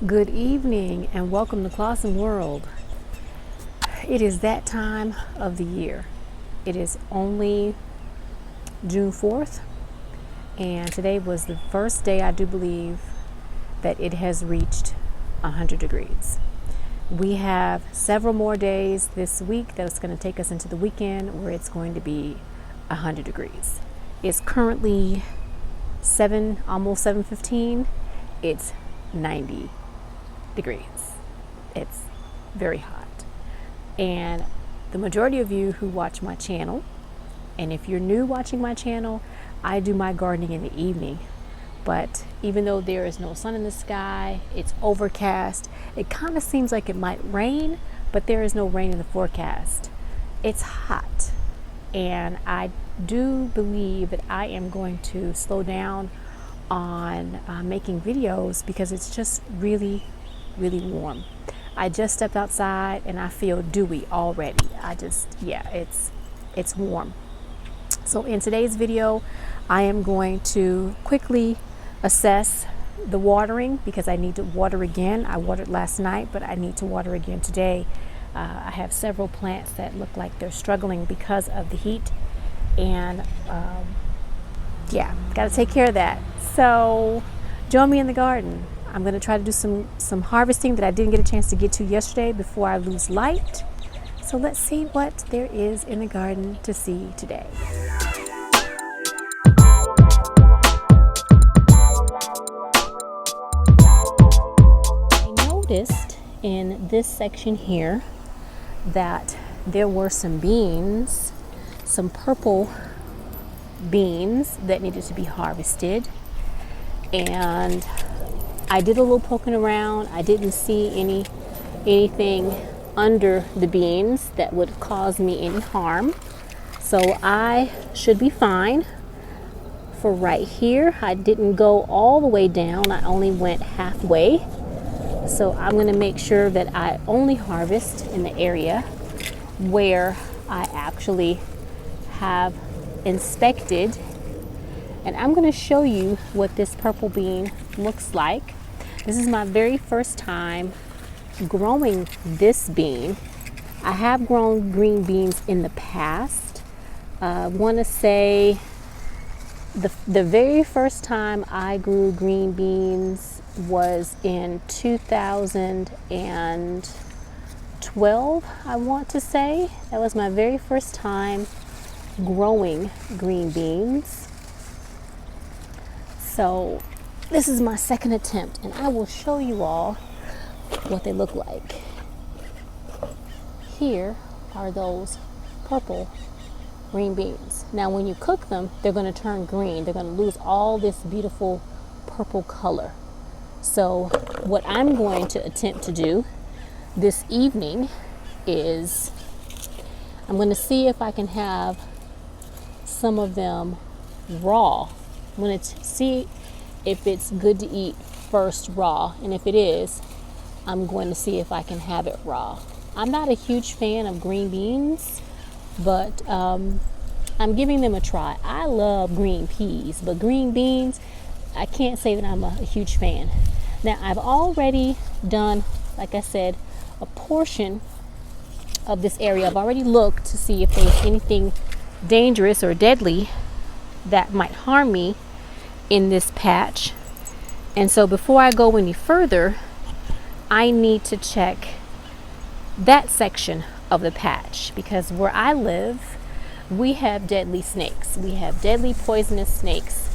Good evening and welcome to ClausenWorld. It is that time of the year. It is only June 4th, and today was the first day, I do believe, that it has reached 100 degrees. We have several more days this week that's going to take us into the weekend where it's going to be 100 degrees. It's currently almost 7:15. It's 90 degrees. It's very hot. And the majority of you who watch my channel, and if you're new watching my channel, I do my gardening in the evening. But even though there is no sun in the sky, it's overcast, it kind of seems like it might rain, but there is no rain in the forecast. It's hot. And I do believe that I am going to slow down on making videos because it's just really warm. I just stepped outside and I feel dewy already. It's warm. So in today's video, I am going to quickly assess the watering because I need to water again. I watered last night, but I need to water again today. I have several plants that look like they're struggling because of the heat, and got to take care of that. So join me in the garden. I'm going to try to do some harvesting that I didn't get a chance to get to yesterday before I lose light. So let's see what there is in the garden to see today. I noticed in this section here that there were some beans, some purple beans that needed to be harvested, and I did a little poking around. I didn't see anything under the beans that would cause me any harm, so I should be fine for right here. I didn't go all the way down, I only went halfway. So I'm going to make sure that I only harvest in the area where I actually have inspected. And I'm going to show you what this purple bean looks like. This is my very first time growing this bean. I have grown green beans in the past. I want to say the very first time I grew green beans was in 2012, I want to say. That was my very first time growing green beans. So this is my second attempt, and I will show you all what they look like. Here are those purple green beans. Now when you cook them, they're going to turn green. They're going to lose all this beautiful purple color. So what I'm going to attempt to do this evening is I'm going to see if I can have some of them raw. I'm going to see if it's good to eat first raw, and if it is, I'm going to see if I can have it raw. I'm not a huge fan of green beans, but I'm giving them a try. I love green peas, but green beans, I can't say that I'm a huge fan. Now I've already done, like I said, a portion of this area. I've already looked to see if there's anything dangerous or deadly that might harm me in this patch. And so before I go any further, I need to check that section of the patch, because where I live, we have deadly snakes. We have deadly poisonous snakes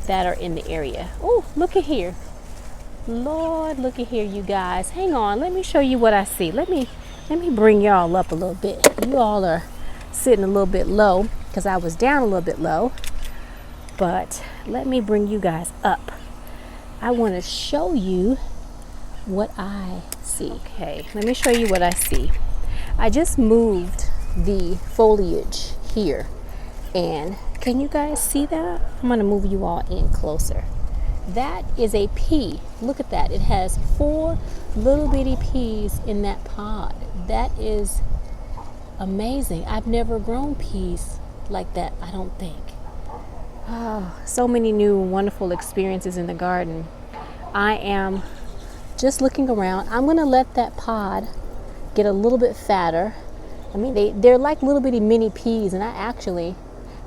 that are in the area. Oh, look at here. Lord, look at here, you guys. Hang on, let me show you what I see. Let me bring y'all up a little bit. You all are sitting a little bit low because I was down a little bit low. But let me bring you guys up. I want to show you what I see. Okay, let me show you what I see. I just moved the foliage here, and can you guys see that? I'm going to move you all in closer. That is a pea. Look at that. It has 4 little bitty peas in that pod. That is amazing. I've never grown peas like that, I don't think. Oh, so many new wonderful experiences in the garden. I am just looking around. I'm gonna let that pod get a little bit fatter. I mean, they're like little bitty mini peas, and I actually,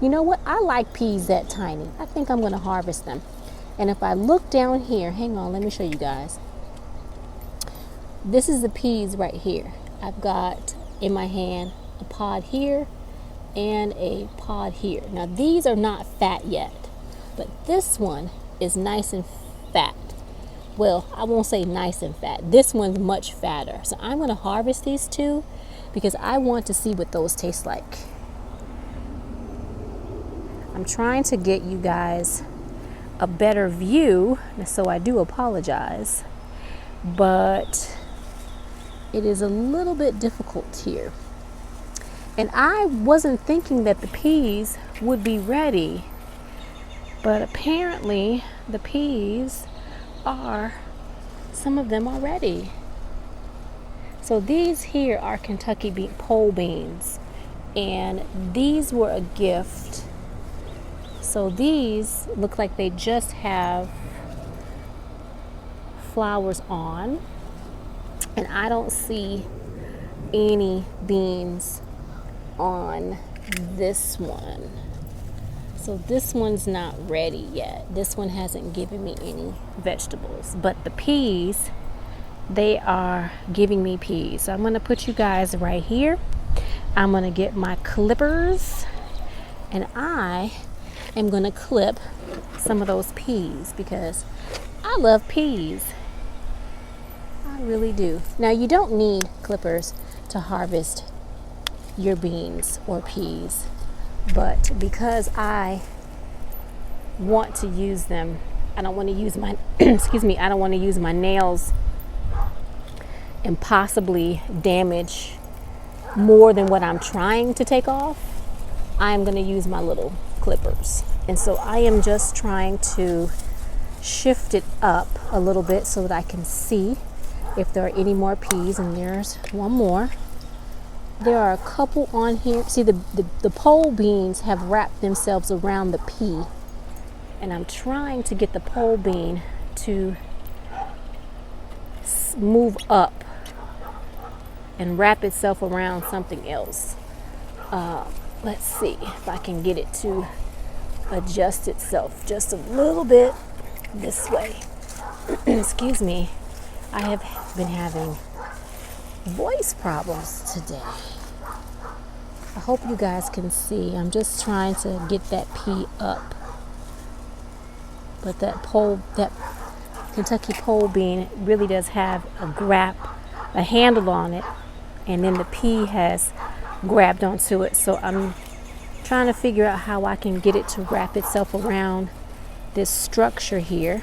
you know what? I like peas that tiny. I think I'm gonna harvest them. And if I look down here, hang on, let me show you guys. This is the peas right here. I've got in my hand a pod here and a pod here. Now these are not fat yet, but this one is nice and fat. Well, I won't say nice and fat. This one's much fatter. So I'm gonna harvest these two because I want to see what those taste like. I'm trying to get you guys a better view, so I do apologize, but it is a little bit difficult here. And I wasn't thinking that the peas would be ready, but apparently the peas are, some of them are ready. So these here are Kentucky pole beans, and these were a gift. So these look like they just have flowers on, and I don't see any beans on this one. So this one's not ready yet. This one hasn't given me any vegetables, but the peas, they are giving me peas. So I'm gonna put you guys right here. I'm gonna get my clippers, and I am gonna clip some of those peas because I love peas. I really do. Now you don't need clippers to harvest your beans or peas, but because I want to use them, I don't want to use my excuse me, I don't want to use my nails and possibly damage more than what I'm trying to take off. I'm going to use my little clippers, and so I am just trying to shift it up a little bit so that I can see if there are any more peas. And there's one more. There are a couple on here. See, the pole beans have wrapped themselves around the pea, and I'm trying to get the pole bean to move up and wrap itself around something else. Let's see if I can get it to adjust itself just a little bit this way. Excuse me, I have been having voice problems today. I hope you guys can see. I'm just trying to get that pea up. But that Kentucky pole bean really does have a handle on it, and then the pea has grabbed onto it. So I'm trying to figure out how I can get it to wrap itself around this structure here.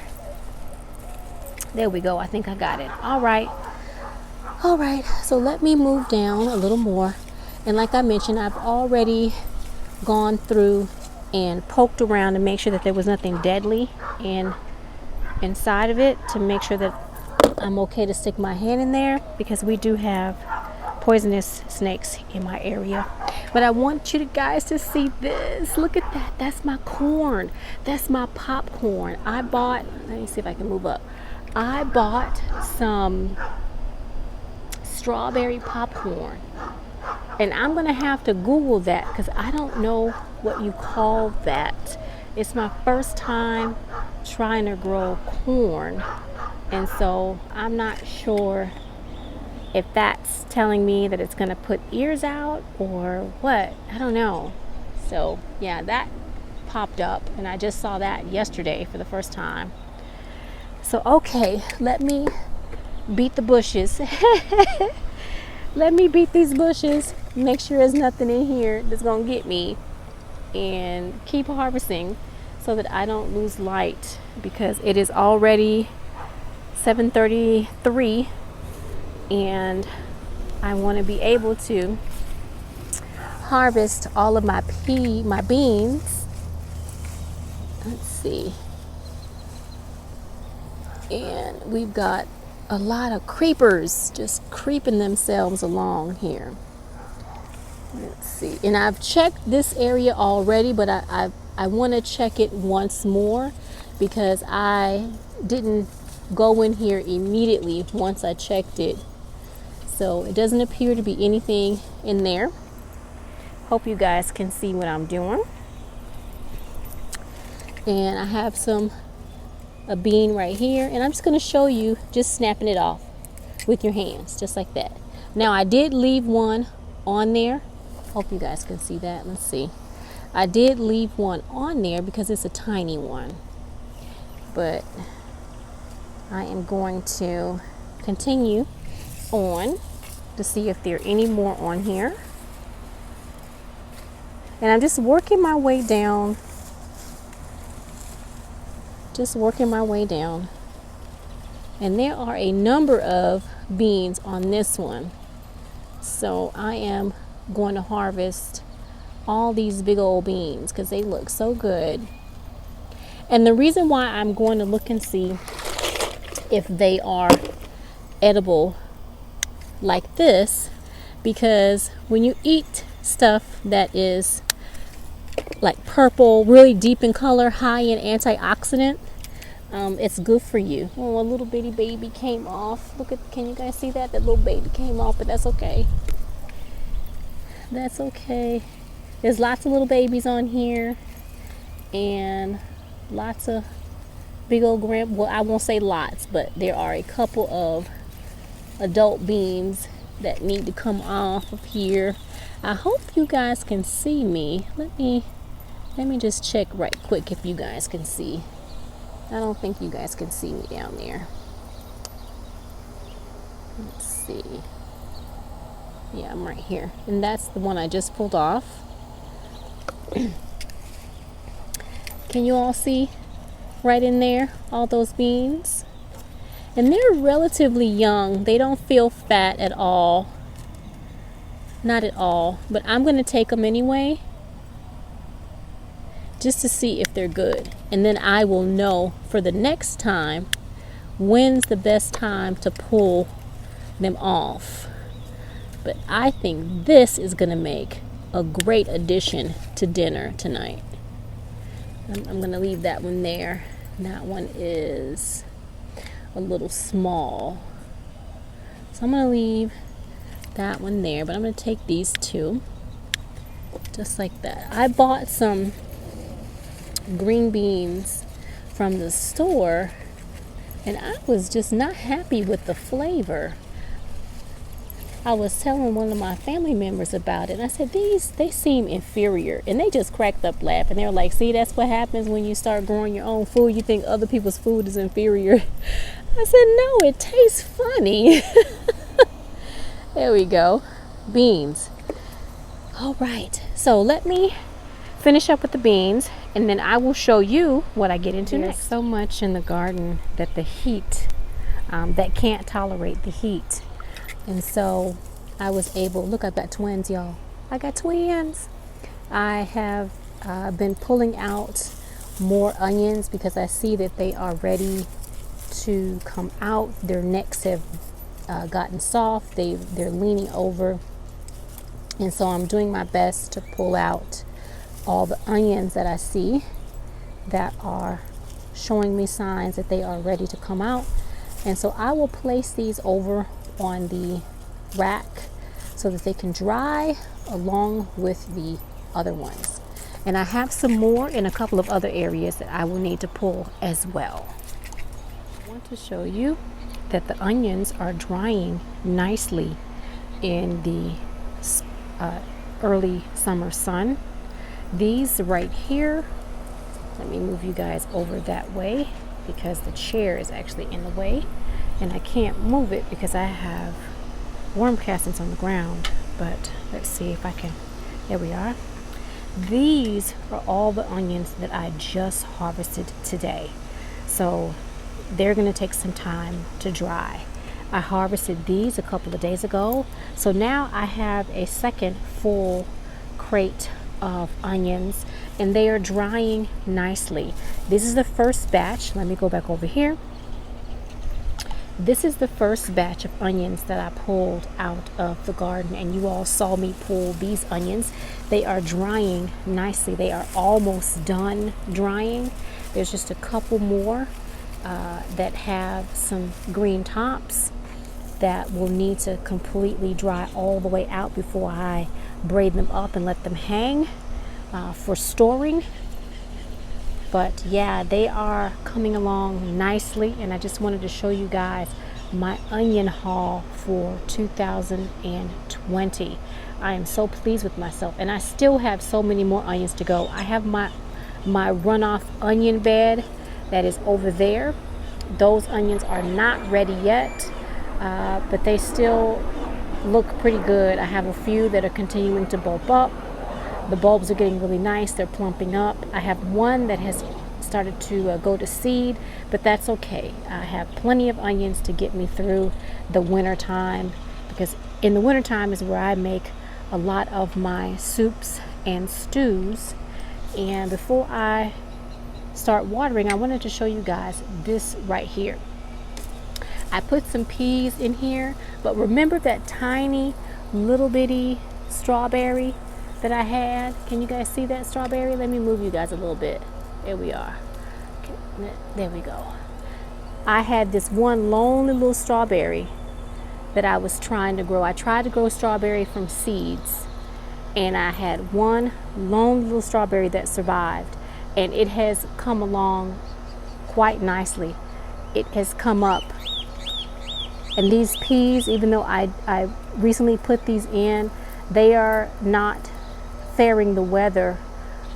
There we go. I think I got it. All right, so let me move down a little more. And like I mentioned, I've already gone through and poked around to make sure that there was nothing deadly inside of it, to make sure that I'm okay to stick my hand in there, because we do have poisonous snakes in my area. But I want you guys to see this. Look at that. That's my corn. That's my popcorn. Let me see if I can move up. I bought some strawberry popcorn, and I'm gonna have to Google that because I don't know what you call that. It's my first time trying to grow corn, and so I'm not sure if that's telling me that it's gonna put ears out or what. I don't know. So yeah, that popped up, and I just saw that yesterday for the first time. So okay, let me beat the bushes. Let me beat these bushes, make sure there's nothing in here that's gonna get me, and keep harvesting so that I don't lose light, because it is already 7:33 and I want to be able to harvest all of my beans. Let's see. And we've got a lot of creepers just creeping themselves along here. Let's see. And I've checked this area already, but I want to check it once more because I didn't go in here immediately once I checked it. So it doesn't appear to be anything in there. Hope you guys can see what I'm doing. And I have a bean right here, and I'm just going to show you just snapping it off with your hands, just like that. Now I did leave one on there. Hope you guys can see that. Let's see. I did leave one on there because it's a tiny one, but I am going to continue on to see if there are any more on here. And I'm just working my way down. And there are a number of beans on this one. So I am going to harvest all these big old beans because they look so good. And the reason why I'm going to look and see if they are edible like this, because when you eat stuff that is like purple, really deep in color, high in antioxidant, it's good for you. Oh, a little bitty baby came off. Look at, can you guys see that? That little baby came off, but that's okay. That's okay. There's lots of little babies on here, and lots of big old well, I won't say lots, but there are a couple of adult beans that need to come off of here. I hope you guys can see me. Let me just check right quick if you guys can see. I don't think you guys can see me down there. Let's see. Yeah, I'm right here. And that's the one I just pulled off. Can you all see right in there all those beans? And they're relatively young. They don't feel fat at all. Not at all. But I'm going to take them anyway, just to see if they're good. And then I will know for the next time when's the best time to pull them off. But I think this is going to make a great addition to dinner tonight. I'm going to leave that one there. That one is a little small, so I'm going to leave that one there, but I'm going to take these two just like that. I bought some green beans from the store, and I was just not happy with the flavor. I was telling one of my family members about it, and I said, they seem inferior, and they just cracked up laughing. They were like, see, that's what happens when you start growing your own food. You think other people's food is inferior. I said, no, it tastes funny. There we go. Beans. All right, so let me finish up with the beans, and then I will show you what I get into next. So much in the garden that the heat, that can't tolerate the heat. And so I was able, look, I've got twins, y'all. I got twins. I have been pulling out more onions because I see that they are ready to come out. Their necks have gotten soft. They're leaning over. And so I'm doing my best to pull out all the onions that I see that are showing me signs that they are ready to come out. And so I will place these over on the rack so that they can dry along with the other ones. And I have some more in a couple of other areas that I will need to pull as well. I want to show you that the onions are drying nicely in the early summer sun. These right here, let me move you guys over that way because the chair is actually in the way. And I can't move it because I have worm castings on the ground. But let's see if I can. There we are. These are all the onions that I just harvested today. So they're going to take some time to dry. I harvested these a couple of days ago. So now I have a second full crate of onions, and they are drying nicely. This is the first batch. Let me go back over here. This is the first batch of onions that I pulled out of the garden, and you all saw me pull these onions. They are drying nicely. They are almost done drying. There's just a couple more, that have some green tops that will need to completely dry all the way out before I braid them up and let them hang for storing. But yeah, they are coming along nicely, and I just wanted to show you guys my onion haul for 2020. I am so pleased with myself, and I still have so many more onions to go. I have my runoff onion bed that is over there. Those onions are not ready yet, but they still look pretty good. I have a few that are continuing to bulb up. The bulbs are getting really nice. They're plumping up. I have one that has started to go to seed, but that's okay. I have plenty of onions to get me through the winter time, because in the winter time is where I make a lot of my soups and stews. And before I start watering, I wanted to show you guys this right here. I put some peas in here, but remember that tiny little bitty strawberry that I had? Can you guys see that strawberry? Let me move you guys a little bit. There we are. Okay, there we go. I had this one lonely little strawberry that I was trying to grow. I tried to grow strawberry from seeds, and I had one lonely little strawberry that survived, and it has come along quite nicely. It has come up. And these peas, even though I recently put these in, they are not faring the weather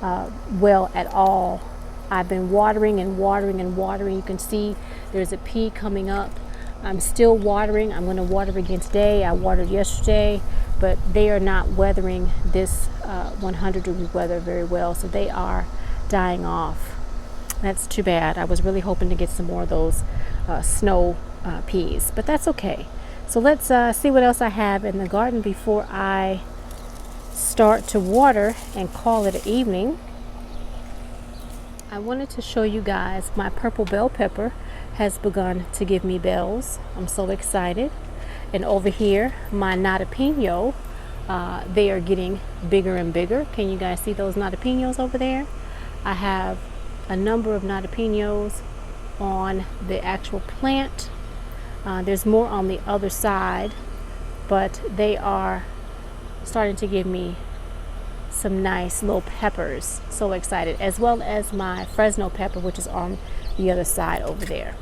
well at all. I've been watering and watering and watering. You can see there's a pea coming up. I'm still watering. I'm going to water again today. I watered yesterday, but they are not weathering this 100-degree weather very well, so they are dying off. That's too bad. I was really hoping to get some more of those snow peas, but that's okay. So let's see what else I have in the garden before I start to water and call it an evening. I wanted to show you guys my purple bell pepper has begun to give me bells. I'm so excited. And over here, my natapino, they are getting bigger and bigger. Can you guys see those natapinos over there? I have a number of natapinos on the actual plant. There's more on the other side, but they are starting to give me some nice little peppers. So excited, as well as my Fresno pepper, which is on the other side over there.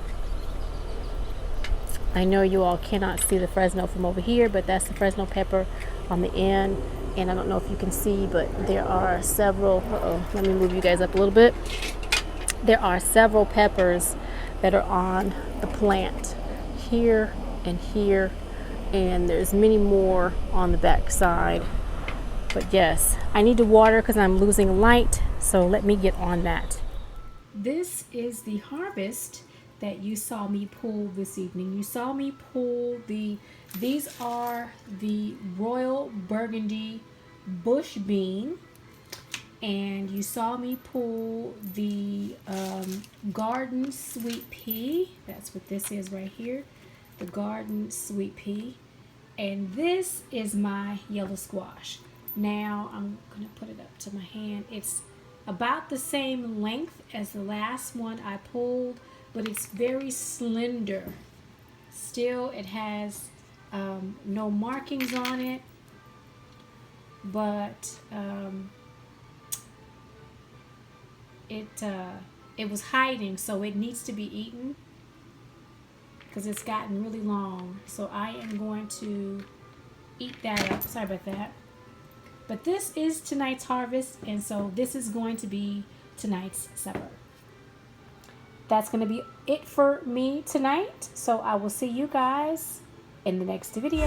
I know you all cannot see the Fresno from over here, but that's the Fresno pepper on the end. And I don't know if you can see, but there are several, let me move you guys up a little bit. There are several peppers that are on the plant here and here, and there's many more on the back side. But yes, I need to water because I'm losing light, so let me get on that. This is the harvest that you saw me pull this evening. You saw me pull these are the Royal Burgundy bush bean, and you saw me pull the garden sweet pea. That's what this is right here, the garden sweet pea. And this is my yellow squash. Now I'm gonna put it up to my hand. It's about the same length as the last one I pulled, but it's very slender. Still, it has no markings on it, but it was hiding, so it needs to be eaten because it's gotten really long. So I am going to eat that up. Sorry about that. But this is tonight's harvest, and so this is going to be tonight's supper. That's going to be it for me tonight. So I will see you guys in the next video.